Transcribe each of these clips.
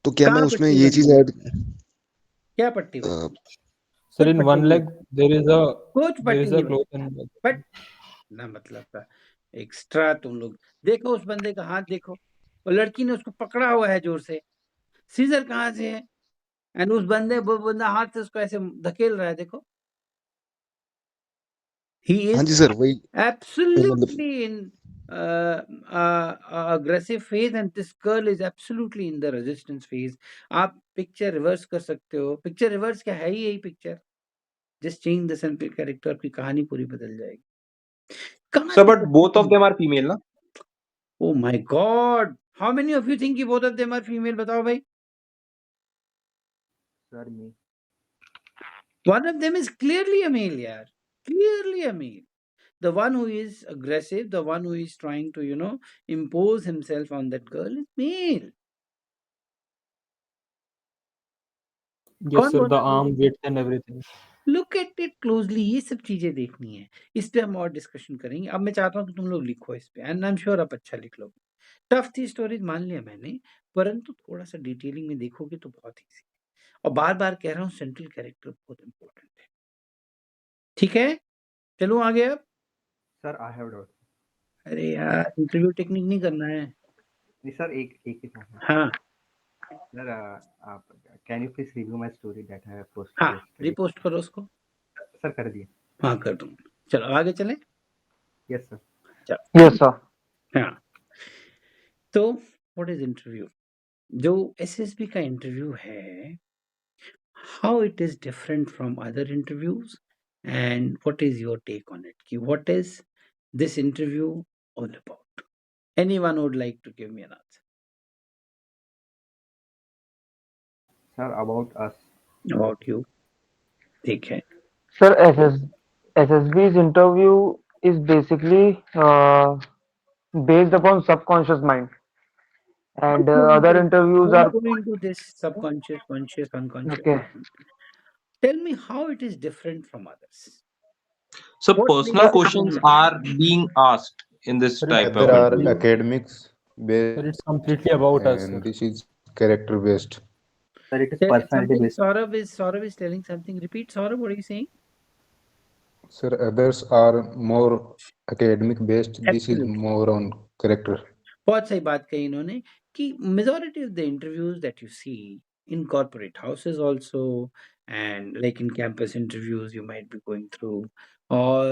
तो क्या मैं कहाँ उसमें पट्टी ये बनी चीज है? ऐड क्या पट्टी बनी? Sir, कुछ in पट्टी one नहीं leg बनी, कुछ there पट्टी is नहीं a बनी। cloth and बट ना मतलब का एक्स्ट्रा तुम लोग देखो, उस बंदे का हाथ देखो, वो लड़की ने उसको पकड़ा हुआ है जोर से, सीजर कहाँ से है, एंड उस बंदे वो बंदा हाथ से उसको ऐसे धकेल रहा है, देखो। ही हाँ इज जी सर, वही मतलब absolutely in aggressive phase and this girl is absolutely in the resistance phase. आप पिक्चर रिवर्स कर सकते हो, पिक्चर रिवर्स क्या है ही यही picture, just change the central character, आपकी कहानी पूरी बदल जाएगी। कहाँ Sir, से but both of them are female, na? Oh my God! How many of you think both of them are female? बताओ भाई। Sir, me. One of them is clearly a male, यार, clearly a male. The one who is aggressive, the one who is trying to, impose himself on that girl is male. yes कौन sir, बोल the रहा है? arm width and everything. Look at it closely, ये सब चीजें देखनी है, इस पे हम और डिस्कशन करेंगे। अब मैं चाहता हूँ कि तुम लोग लिखो इस पे, एंड आई एम श्योर आप अच्छा लिख लोगे। टफ थी स्टोरीज, मान लिया मैंने, परंतु थोड़ा सा डिटेलिंग में देखोगे तो बहुत ईजी है। और बार बार कह रहा हूँ, सेंट्रल कैरेक्टर बहुत इंपॉर्टेंट है, ठीक है? चलो आगे अब। Sir, I have doubt. अरे यार, इंटरव्यू टेक्निक नहीं करना है। नहीं सर, एक एक ही था सर। हाँ सर, आप can you please review my story that I have posted हाँ, यस्टरडे? रिपोस्ट करो उसको। सर कर दिए। हाँ कर दूंगा, चलो आगे चले। Yes sir. चलो Yes sir. हाँ, तो व्हाट इज इंटरव्यू? जो एसएसबी का इंटरव्यू है, how it is different from other interviews, and what is your take on it? Ki what is this interview all about? Anyone would like to give me an answer? Sir, about us. About you, ठीक है। Sir, SSB's interview is basically based upon subconscious mind, and other interviews Don't are go into this subconscious, conscious, unconscious. okay. Tell me how it is different from others. So What personal makes it questions unique? are being asked in this Sir, type there of are interview. academics Sir, based it's completely about us, sir. and this is character based. Sir, it is Tell me personality something. based. Saurav is telling something. Repeat, Saurav. What are you saying? Sir, others are more academic based. This is Absolutely. more on character. बहुत सही बात कही इन्होंने कि majority of the interviews that you see in corporate houses also, and like in campus interviews you might be going through, or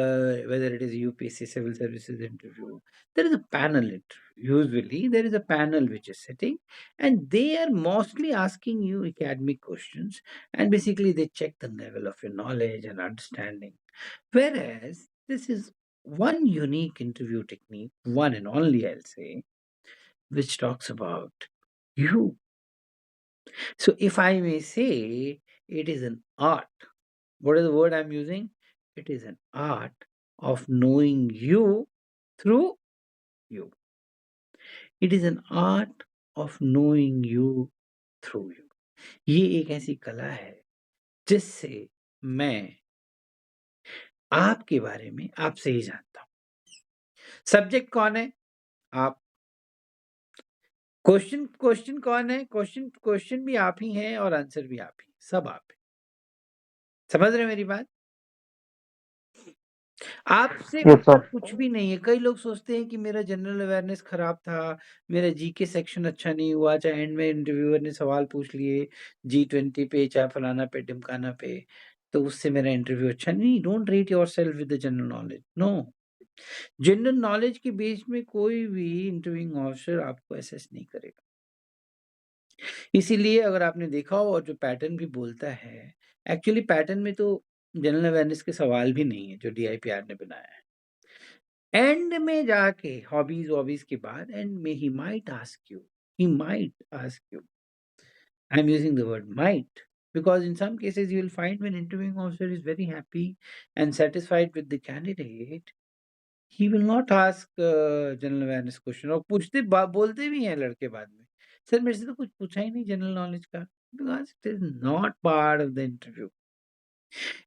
whether it is UPSC civil services interview, there is a panel interview. Usually there is a panel which is sitting, and they are mostly asking you academic questions, and basically they check the level of your knowledge and understanding. Whereas this is one unique interview technique, one and only, I'll say, which talks about you. So, if I may say, it is an art. What is the word I'm using? It is an art of knowing you through you. It is an art of knowing you through you. ये एक ऐसी कला है जिससे मैं आपके बारे में आपसे ही जानता हूं। सब्जेक्ट कौन है? आप। क्वेश्चन क्वेश्चन कौन है? क्वेश्चन भी आप ही हैं और आंसर भी आप ही, सब आप हैं। समझ रहे हैं मेरी बात? आपसे Yes, ऊपर sir. कुछ भी नहीं है। कई लोग सोचते हैं कि मेरा जनरल अवेयरनेस खराब था, मेरा जीके सेक्शन अच्छा नहीं हुआ, चाहे एंड में इंटरव्यूअर ने सवाल पूछ लिए G20 पे, चाहे फलाना पे, ढिमकाना पे, तो उससे मेरा इंटरव्यू अच्छा नहीं। Don't rate yourself with the general knowledge, no. General knowledge के बेस में कोई भी इंटरव्यूइंग ऑफिसर आपको असेस नहीं करेगा। इसीलिए अगर आपने देखा हो, और जो पैटर्न भी बोलता है, एक्चुअली पैटर्न में तो जनरल अवेयरनेस के सवाल भी नहीं है जो DIPR ने बनाया है। एंड में जाके हॉबीज के बाद एंड में he might ask you, I am using the word might because in some cases you will find when interviewing officer is very happy and satisfied with the candidate, he will not ask general awareness question. और बोलते भी हैं लड़के बाद में, sir मेरे से तो कुछ पूछा ही नहीं जनरल नॉलेज का, because it is not part of the interview.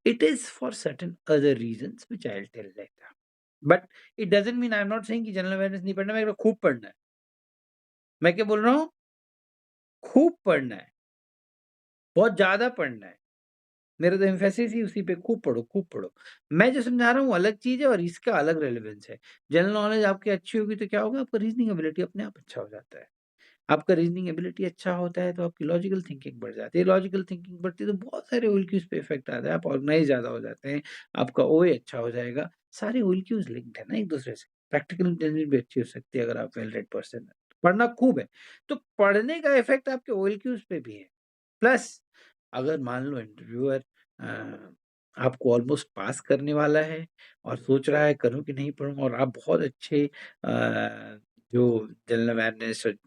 It is for certain other reasons which I'll tell later. But it doesn't mean, I'm not saying कि जनरल अवेयरनेस नहीं पढ़ना, मेरे को खूब पढ़ना है। मैं क्या बोल रहा हूँ? खूब पढ़ना है, बहुत ज़्यादा पढ़ना है। मेरा तो एम्फेसिस ही उसी पे, खूब पढ़ो, खूब पढ़ो। मैं जो समझा रहा हूँ अलग चीज़ है और इसका अलग रेलेवेंस है। जनरल नॉलेज आपकी अच्छी होगी तो क्या होगा, आपका रीज़निंग एबिलिटी अपने आप अच्छा हो जाता है। आपका रीज़निंग एबिलिटी अच्छा होता है तो आपकी लॉजिकल थिंकिंग बढ़ जाती है। लॉजिकल थिंकिंग बढ़ती है तो बहुत सारे OLQs पे इफ़ेक्ट आता है। आप ऑर्गनाइज़ ज़्यादा हो जाते हैं, आपका OA अच्छा हो जाएगा। सारे OLQs लिंक्ड है ना एक-दूसरे से। प्रैक्टिकल इंटेलिजेंस भी अच्छी हो सकती है अगर आप वेल रेड पर्सन हैं। पढ़ना खूब है, तो पढ़ने का इफ़ेक्ट आपके OLQs पे भी है। प्लस अगर मान लो इंटरव्यूअर आपको ऑलमोस्ट पास करने वाला है और सोच रहा है करूँ कि नहीं पढ़ूँ, और आप बहुत अच्छे जो जनरल अवेयरनेस और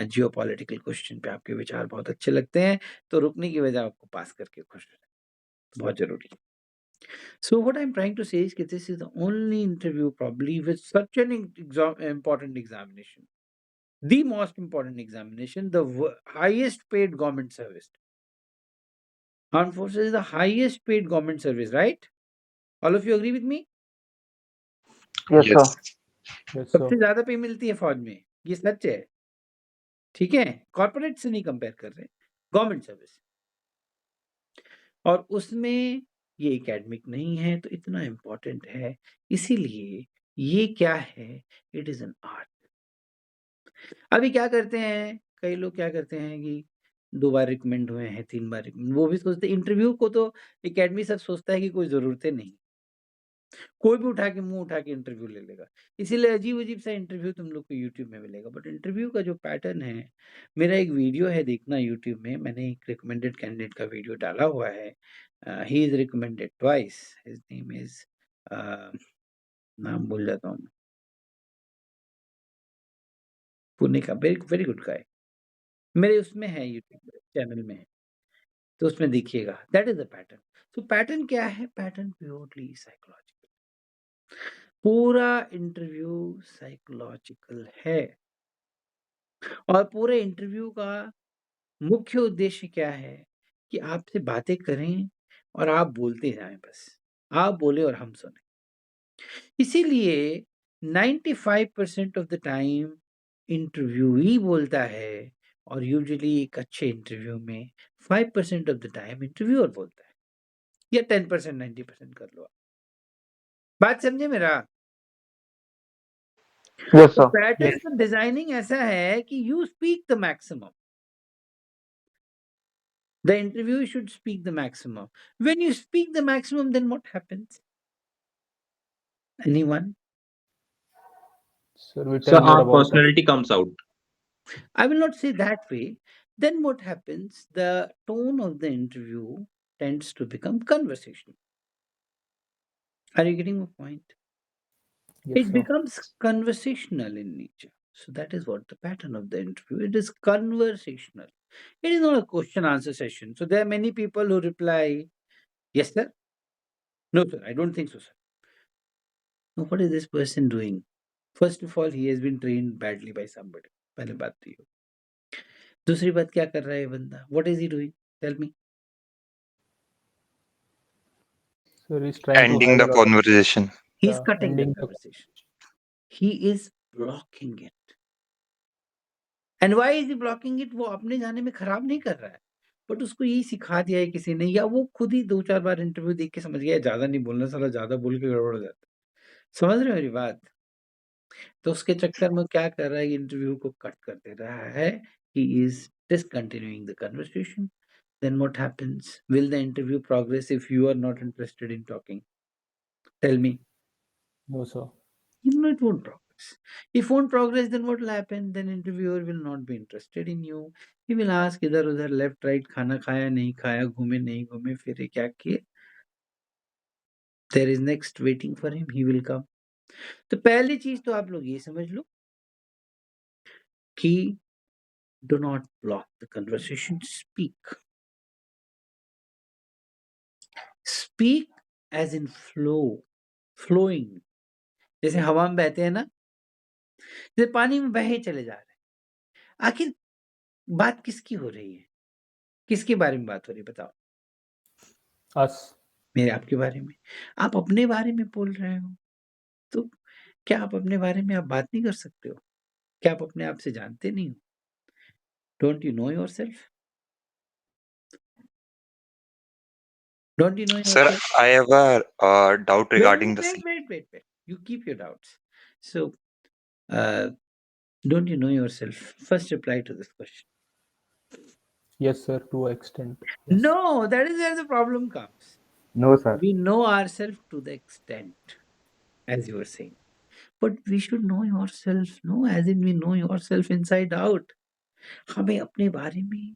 जियोपॉलिटिकल क्वेश्चन पे आपके विचार बहुत अच्छे लगते हैं, तो रुकने की बजाय आपको पास करके खुश रहना बहुत ज़रूरी है। So what I'm trying to say is that this is the only interview probably with such an important examination. The most important examination, the highest paid government service. Armed Forces is the highest paid government service, right? All of you agree with me? Yes, sir. Yes. Yes, सबसे sir. ज़्यादा पे मिलती है फौज में, ये सच है। ठीक है? कॉर्पोरेट से नहीं कंपेयर कर रहे, गवर्नमेंट सर्विस। और उसमें ये एकेडमिक नहीं है तो इतना इम्पोर्टेंट है, इसीलिए ये क्या है, इट इज़ एन आर्ट। अभी क्या करते हैं, कई लोग क्या करते हैं कि 2 बार रिकमेंड हुए हैं, 3 बार रिकमेंड, वो भी सोचते हैं इंटरव्यू को तो एकेडमी सब सोचता है कि कोई ज़रूरत नहीं। कोई भी उठा के मुँह उठा के इंटरव्यू ले लेगा। इसीलिए अजीब-अजीब सा इंटरव्यू तुम लोग को यूट्यूब में मिलेगा। बट इंटरव्यू का जो पैटर्न है, मेरा एक वीडियो है देखना यूट्यूब में, मैंने एक रिकमेंडेड कैंडिडेट का वीडियो डाला हुआ है। He is recommended twice, his name is नाम भूल जाता हूँ मैं। पुणे का वेरी वेरी गुड गाय। मेरे उसमें है यूट्यूब चैनल में है, तो उसमें देखिएगा। That is the pattern. तो पैटर्न क्या है? Pattern purely psychological. पूरा इंटरव्यू साइकोलॉजिकल है और पूरे इंटरव्यू का मुख्य उद्देश्य क्या है कि आपसे बातें करें और आप बोलते जाएं, बस आप बोले और हम सुने। इसीलिए 95% ऑफ द टाइम इंटरव्यूई बोलता है और यूजुअली एक अच्छे इंटरव्यू में 5% ऑफ द टाइम इंटरव्यूअर बोलता है, या 10% 90% कर लो आप। बात समझे मेरा? Yes, तो sir. Pattern Yes. का डिजाइनिंग ऐसा है कि you speak the maximum, the interview should speak the maximum. When you speak the maximum, then what happens? Anyone? Sir, we So tell more our about us. personality comes out. I will not say that way. Then what happens? The tone of the interview tends to become conversational. Are you getting my point? Yes, It sir. becomes conversational in nature. So that is what the pattern of the interview. It is conversational. It is not a question answer session. So there are many people who reply, yes, sir. No, sir. I don't think so, sir. Now, what is this person doing? First of all, he has been trained badly by somebody. पहले बात तो ये। दूसरी बात, क्या कर रहा है ये बंदा? What is he doing? Tell me. Sir, he's trying to ending hide the a lot of, conversation. He's yeah, cutting the ending the conversation. He is blocking it. And why is he blocking it? वो अपने जाने में खराब नहीं कर रहा है, but उसको यही सिखा दिया है किसी ने, या वो खुद ही 2-4 बार इंटरव्यू देख के समझ गया ज़्यादा नहीं बोलना, साला ज़्यादा बोल के गड़बड़ हो जाता है। समझ रहे हो मेरी बात? तो उसके चक्कर में क्या कर रहा है, इंटरव्यू को कट कर दे रहा है। He is discontinuing the conversation. Then what happens? Will the interview progress if you are not interested in talking? Tell me. no, sir. You know it won't progress. If won't progress, then what will happen? Then interviewer will not be interested in you. He will ask इधर उधर left right, खाना खाया नहीं खाया, घूमे नहीं घूमे, फिरे क्या किए। There is next waiting for him. He will come. तो पहली चीज तो आप लोग ये समझ लो कि do not block the conversation. Speak. Speak as in flow. Flowing. जैसे हवा में बहते हैं ना, जैसे पानी में बहे चले जा रहे हैं। आखिर बात किसकी हो रही है? किसके बारे में बात हो रही है बताओ? Us. मेरे आपके बारे में। आप अपने बारे में बोल रहे हो, तो क्या आप अपने बारे में आप बात नहीं कर सकते हो? क्या आप अपने आप से जानते नहीं हो? Don't you know yourself? Don't you know Sir, yourself? I have a doubt regarding the same. Wait. You keep your doubts. So, uh, don't you know yourself? First reply to this question. Yes, sir, to an extent. Yes. No, that is where the problem comes. No, sir. We know ourselves to the extent, as you were saying. But we should know yourself, no, as in we know yourself inside out. हमें अपने बारे में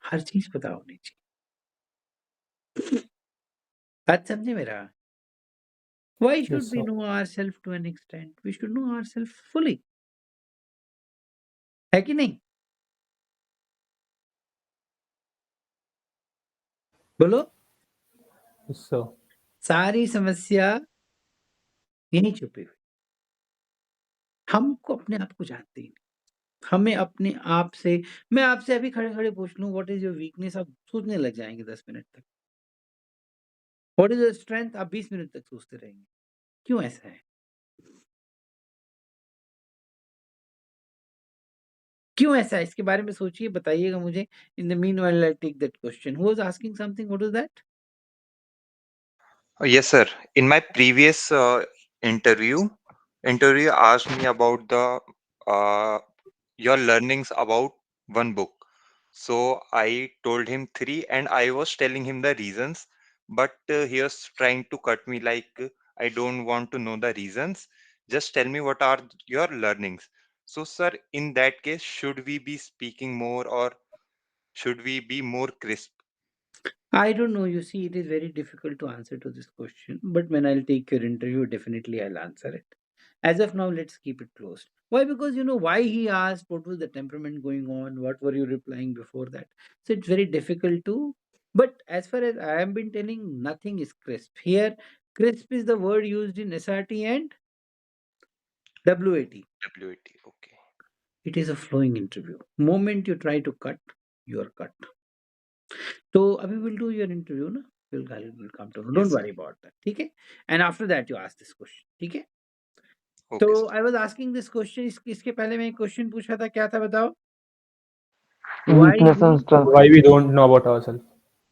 हर चीज पता होनी चाहिए। बात समझे मेरा? Why should Yes, we sir. know ourselves to an extent? We should know ourselves fully. है कि नहीं? बोलो। Yes, sir. सारी समस्या यहीं छुपी हुई। हमको अपने आप को जानते ही नहीं। हमें अपने आप से, मैं आपसे अभी खड़े-खड़े पूछ लूँ व्हाट इज़ योर वीकनेस, आप सोचने लग जाएँगे 10 मिनट तक। व्हाट इज़ योर स्ट्रेंथ, आप 20 मिनट तक सोचते रहेंगे। क्यों ऐसा है? क्यों ऐसा है? इसके बारे में सोचिए, बताइएगा मुझे। In the meanwhile I take that question. Who was asking something, what was that? Yes, sir. In my previous interview asked me about the your learnings about one book. So I told him three, and I was telling him the reasons, but he was trying to cut me like I don't want to know the reasons. Just tell me what are your learnings. So, sir, in that case, should we be speaking more or should we be more crisp? I don't know. You see, it is very difficult to answer to this question. But when I'll take your interview, definitely I'll answer it. As of now, let's keep it closed. Why? Because you know why he asked, what was the temperament going on, what were you replying before that. So it's very difficult to. But as far as I have been telling, nothing is crisp. Here, crisp is the word used in SRT and WAT. WAT. Okay. It is a flowing interview. Moment you try to cut, you are cut. So Abhi will do your interview, na? We'll come to know. Don't Yes, sir. worry about that. Okay? And after that you ask this question. Okay? Okay, So sir. I was asking this question. इसके पहले मैं एक question पूछा था, क्या था बताओ? Why Weakness and we strength. Why we don't know about ourselves?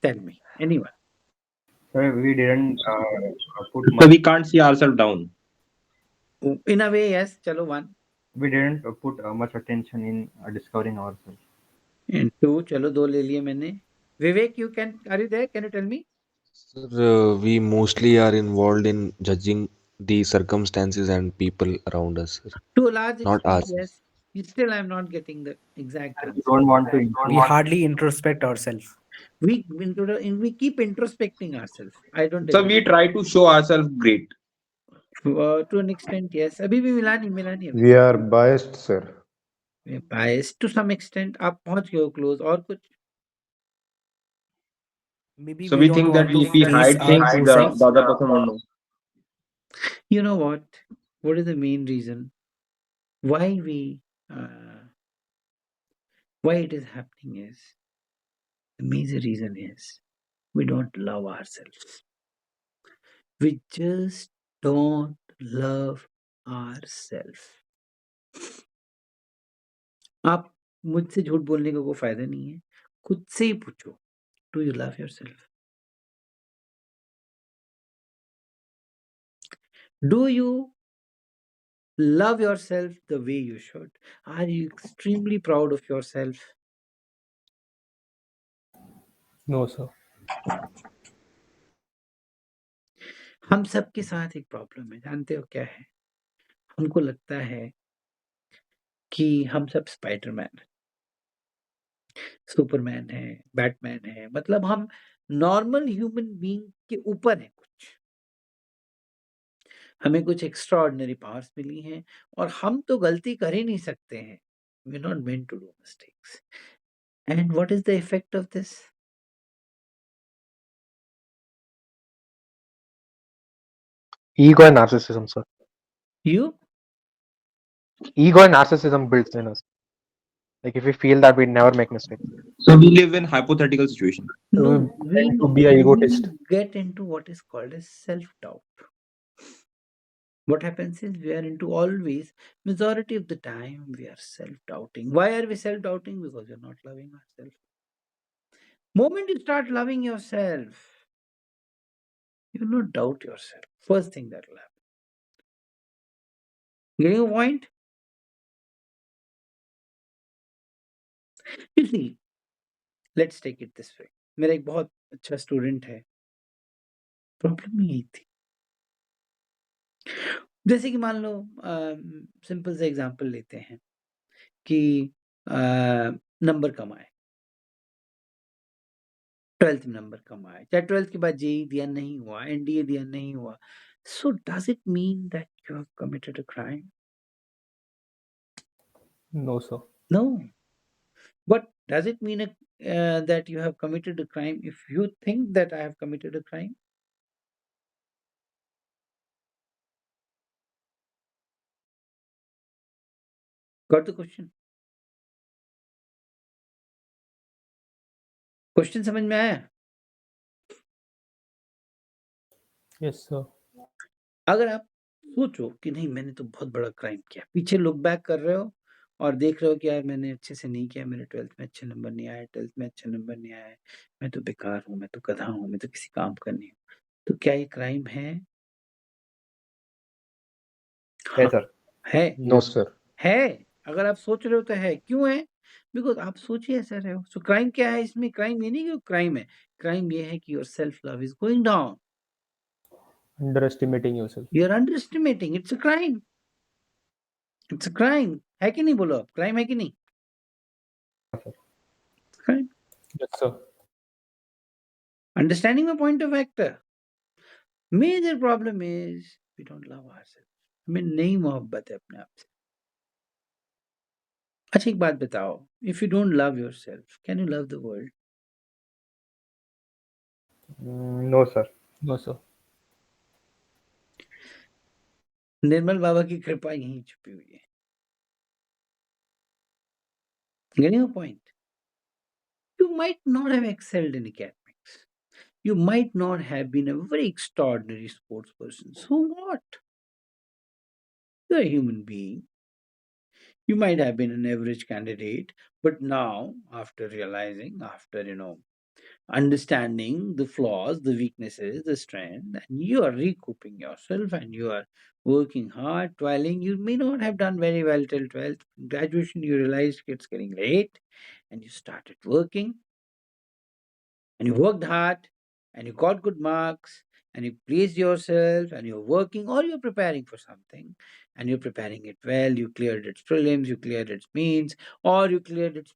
tell me. Anyone? Sir, we didn't put So much. we can't see ourselves down. In a way, yes. चलो one. We didn't put much attention in discovering ourselves. And two. चलो दो ले लिए मैंने. Vivek, are you there? Can you tell me? Sir, we mostly are involved in judging the circumstances and people around us, sir, To a large not extent, ourselves. yes. Still, I'm not getting the exact We answer. don't want to We improve. hardly introspect ourselves. We keep introspecting ourselves. I don't So agree. we try to show ourselves great. To an extent, yes. अभी भी मिलानी अभी We से. are biased, sir. We are biased to some extent. आप पहुंच गए हो close. और कुछ? Maybe So we we don't think that want to if we face hide our things, core the selves. other person won't know. You know what? What is the main reason why why it is happening is, the major reason is we don't love ourselves. We just don't love ourselves. आप मुझसे झूठ बोलने का कोई फायदा नहीं है. खुद से ही पूछो. Do you love yourself? Do you love yourself the way you should? Are you extremely proud of yourself? No, sir. हम सबके साथ एक प्रॉब्लम है, जानते हो क्या है? हमको लगता है कि हम सब स्पाइडरमैन हैं, सुपरमैन है, बैटमैन है, मतलब हम नॉर्मल ह्यूमन बीइंग के ऊपर हैं कुछ। हमें कुछ एक्स्ट्राऑर्डिनरी पावर्स मिली हैं और हम तो गलती कर ही नहीं सकते हैं। We are not meant to do mistakes. And what is the effect of this? Ego and narcissism, sir. You Ego and narcissism builds in us. Like if we feel that we never make mistakes. So we live in hypothetical situation. no, We tend to be a egotist. get into what is called as self doubt. what happens is we are into always, majority of the time, we are self-doubting. Why are we self-doubting? Because we're not loving ourselves. Moment you start loving yourself, you will not doubt yourself. First thing that will happen. Getting a point? You see, let's take it this way. मेरा एक बहुत अच्छा student है, problem यही थी। जैसे कि मान लो सिंपल सा एग्जांपल लेते हैं कि नंबर कम आए, 12th में नंबर कम आए, चाहे 12th के बाद जेईई दिया नहीं हुआ, एनडीए दिया नहीं हुआ, so does it mean that you have committed a crime? No, sir. No. But does it mean that you have committed a crime if you think that I have committed a crime? Got the question? Question समझ में आया? Yes, sir. अगर आप सोचो कि नहीं मैंने तो बहुत बड़ा क्राइम किया, पीछे लुक बैक कर रहे हो और देख रहे हो कि यार मैंने अच्छे से नहीं किया, मेरे 12th में अच्छे नंबर नहीं आए, 12th में अच्छे नंबर नहीं आए, मैं तो बेकार हूँ, मैं तो गधा हूँ, मैं तो किसी काम का नहीं हूँ, तो क्या ये क्राइम है? है हाँ, सर। है। No sir. है, अगर आप सोच रहे हो तो है। क्यों है? बिकॉज़ आप सोच ही ऐसा रहे हो। सो क्राइम क्या है इसमें? क्राइम ये नहीं कि वो क्राइम है। क्राइम ये है कि your self love is going down. Underestimating yourself. You are underestimating, it's a crime. It's a crime. है कि नहीं बोलो आप? क्राइम है कि नहीं? Crime. Yes, sir. Understanding my point of factor. Major problem is we don't love ourself. हमें नहीं मोहब्बत है अपने आप से। अच्छा एक बात बताओ, if you don't love yourself, can you love the world? No, sir. No, sir. निर्मल बाबा की कृपा यहीं छुपी हुई है। Getting a point? You might not have excelled in academics. You might not have been a very extraordinary sports person. So what? You're a human being. You might have been an average candidate, but now, after realizing, after understanding the flaws, the weaknesses, the strength, and you are recouping yourself and you are working hard, toiling. You may not have done very well till 12th. Graduation, you realized it's getting late, and you started working. And you worked hard and you got good marks and you pleased yourself and you're working or you're preparing for something and you're preparing it well, you cleared its prelims, you cleared its means, or you cleared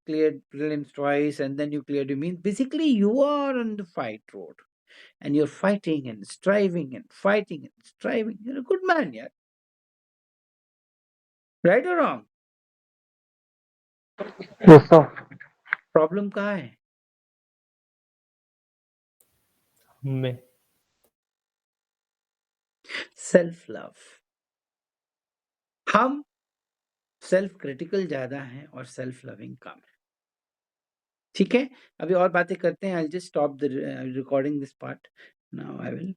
prelims twice and then you cleared your means. Basically, you are on the fight road and you're fighting and striving and fighting and striving. You're a good man, yeah. Right or wrong? Yes, sir. Problem कहाँ है? Me. Self love. हम self critical ज्यादा हैं और self loving कम है। ठीक है, अभी और बातें करते हैं। I just stop the recording this part now. I will